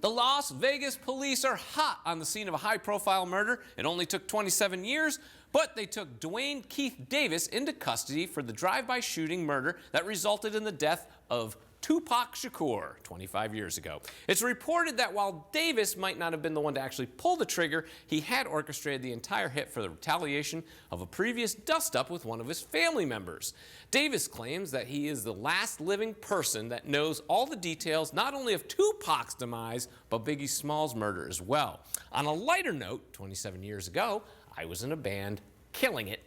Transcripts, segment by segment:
The Las Vegas police are hot on the scene of a high-profile murder. It only took 27 years, but they took Dwayne Keith Davis into custody for the drive-by shooting murder that resulted in the death of Tupac Shakur 25 years ago. It's reported that while Davis might not have been the one to actually pull the trigger, he had orchestrated the entire hit for the retaliation of a previous dust-up with one of his family members. Davis claims that he is the last living person that knows all the details not only of Tupac's demise, but Biggie Smalls' murder as well. On a lighter note, 27 years ago, I was in a band killing it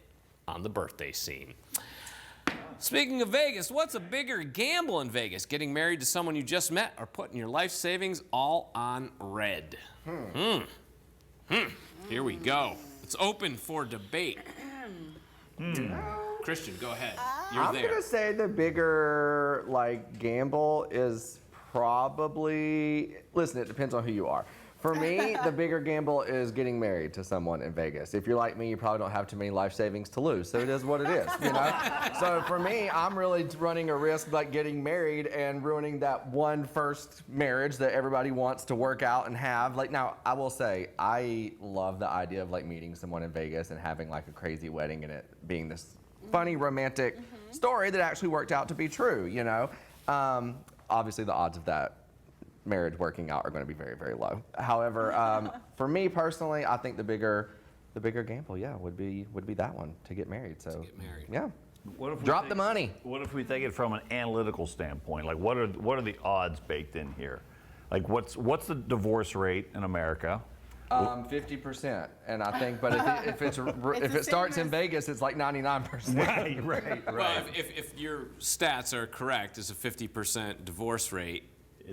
on the birthday scene. Speaking of Vegas, what's a bigger gamble in Vegas? Getting married to someone you just met or putting your life savings all on red? Here we go. It's open for debate. Christian, go ahead. I'm gonna say the bigger gamble is probably, listen, it depends on who you are. For me, the bigger gamble is getting married to someone in Vegas. If you're like me, you probably don't have too many life savings to lose, so it is what it is, you know? So for me, I'm really running a risk like getting married and ruining that one first marriage that everybody wants to work out and have. Now, I will say, I love the idea of meeting someone in Vegas and having a crazy wedding and it being this funny, romantic story that actually worked out to be true, you know? Obviously, the odds of that marriage working out are going to be very, very low. However, for me personally, I think the bigger gamble, yeah, would be that one, to get married. So, yeah. What if Drop the money. What if we take it from an analytical standpoint? What are the odds baked in here? What's the divorce rate in America? 50%, and I think, but if it starts in Vegas, it's 99%. Right. Well, if your stats are correct, it's a 50% divorce rate.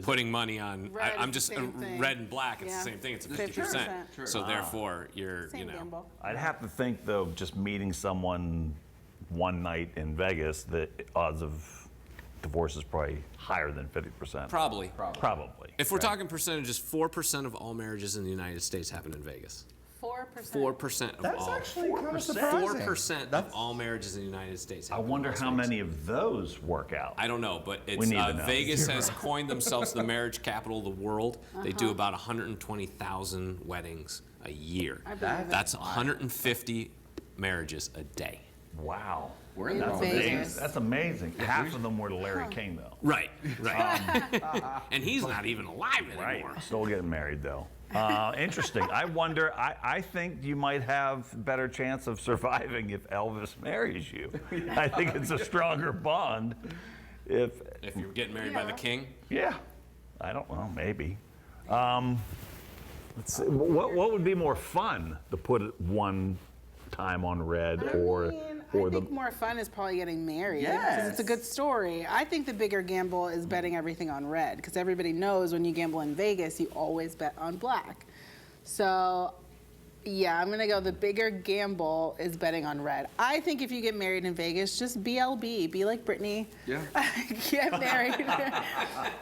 Putting money on, I'm just red and black. It's the same thing. It's a 50%. So therefore, you're Gamble. I'd have to think though, just meeting someone one night in Vegas, the odds of divorce is probably higher than 50%. Probably. If we're right? talking percentages, 4% of all marriages in the United States happen in Vegas. 4% of That's all. actually kind of surprising. 4% of all marriages in the United States I happen wonder in Las how Vegas. many of those work out. I don't know, but it's We need to know. Vegas has coined themselves the marriage capital of the world. They do about 120,000 weddings a year. That's 150 marriages a day. Wow. We're in the That's wrong amazing. business. That's amazing. Half of them were to Larry King though. Right. And he's not even alive anymore. Right. Still getting married though. Interesting. I wonder, I think you might have better chance of surviving if Elvis marries you. I think it's a stronger bond if you're getting married by the king? Yeah. I don't know, maybe. Let's see. What would be more fun to put it one time on red I think more fun is probably getting married because it's a good story. I think the bigger gamble is betting everything on red because everybody knows when you gamble in Vegas, you always bet on black. So, yeah, I'm going to go the bigger gamble is betting on red. I think if you get married in Vegas, just BLB. Be like Britney. Yeah. Get married.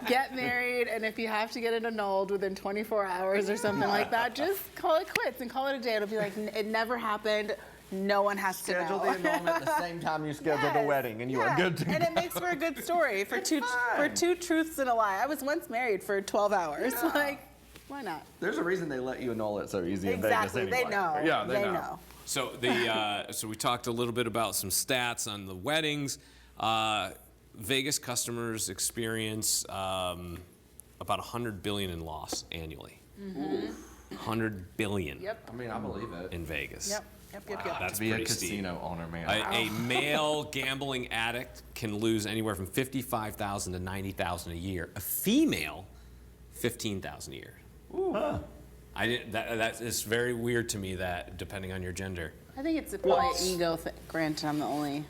Get married, and if you have to get it annulled within 24 hours or something like that, just call it quits and call it a day. It'll be like, it never happened. No one has to Schedule know. the annulment at the same time you schedule the wedding, and you are good to go. And it makes for a good story for two truths and a lie. I was once married for 12 hours. Why not? There's a reason they let you annul it so easy in Exactly. Vegas anyway. They know. Yeah, they know. So so we talked a little bit about some stats on the weddings. Vegas customers experience about $100 billion in loss annually. $100 billion. Yep. I mean, I believe it. In Vegas. Yep. That's To be a pretty steep. casino owner, man. A male gambling addict can lose anywhere from $55,000 to $90,000 a year. A female, $15,000 a year. Huh. I didn't. That is very weird to me. That depending on your gender. I think it's probably an ego thing. Granted, I'm the only.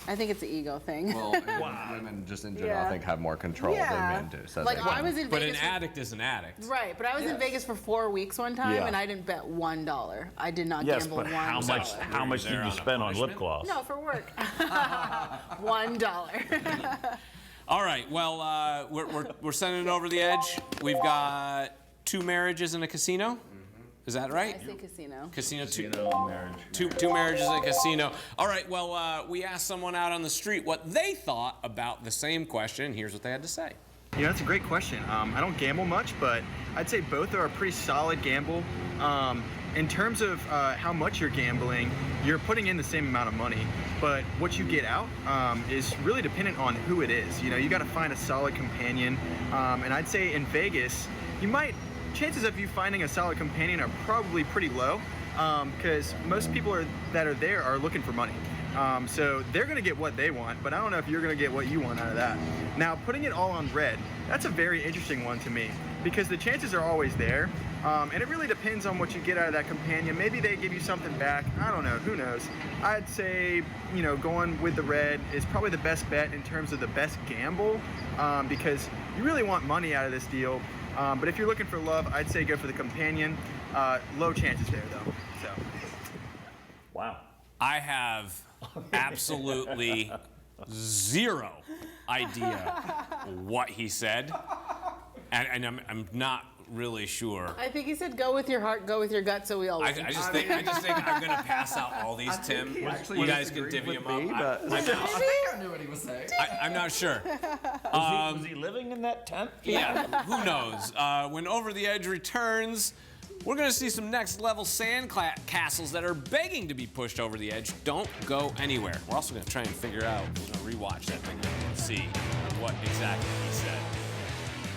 I think it's an ego thing. Well, and women just in general, I think, have more control than men do. So like I was in But Vegas. an addict is an addict. Right, but I was in Vegas for 4 weeks one time, and I didn't bet $1. I did not gamble but $1. how much did you spend on lip gloss? No, for work. $1. All right. Well, we're sending it over the edge. We've got 2 marriages in a casino. Is that right? I say casino. Casino, marriage. Two marriages in a casino. All right, well, we asked someone out on the street what they thought about the same question. Here's what they had to say. You know, that's a great question. I don't gamble much, but I'd say both are a pretty solid gamble. In terms of how much you're gambling, you're putting in the same amount of money, but what you get out is really dependent on who it is. You know, you got to find a solid companion, and I'd say in Vegas, chances of you finding a solid companion are probably pretty low, because most people that are there are looking for money. So they're going to get what they want, but I don't know if you're going to get what you want out of that. Now, putting it all on red, that's a very interesting one to me, because the chances are always there, and it really depends on what you get out of that companion. Maybe they give you something back. I don't know. Who knows? I'd say, you know, going with the red is probably the best bet in terms of the best gamble, because you really want money out of this deal. But if you're looking for love, I'd say go for the companion. Low chances there, though. So. Wow. I have absolutely zero idea what he said, and I'm not really sure. I think he said go with your heart, go with your gut, so we all I win. just think I'm gonna pass out all these, Tim. You guys can divvy them up. I think I knew what he was saying. I'm not sure. Was he living in that tent? Yeah, who knows? When Over the Edge returns, we're going to see some next level sand castles that are begging to be pushed over the edge. Don't go anywhere. We're also going to try and figure out, rewatch that thing and see what exactly he said.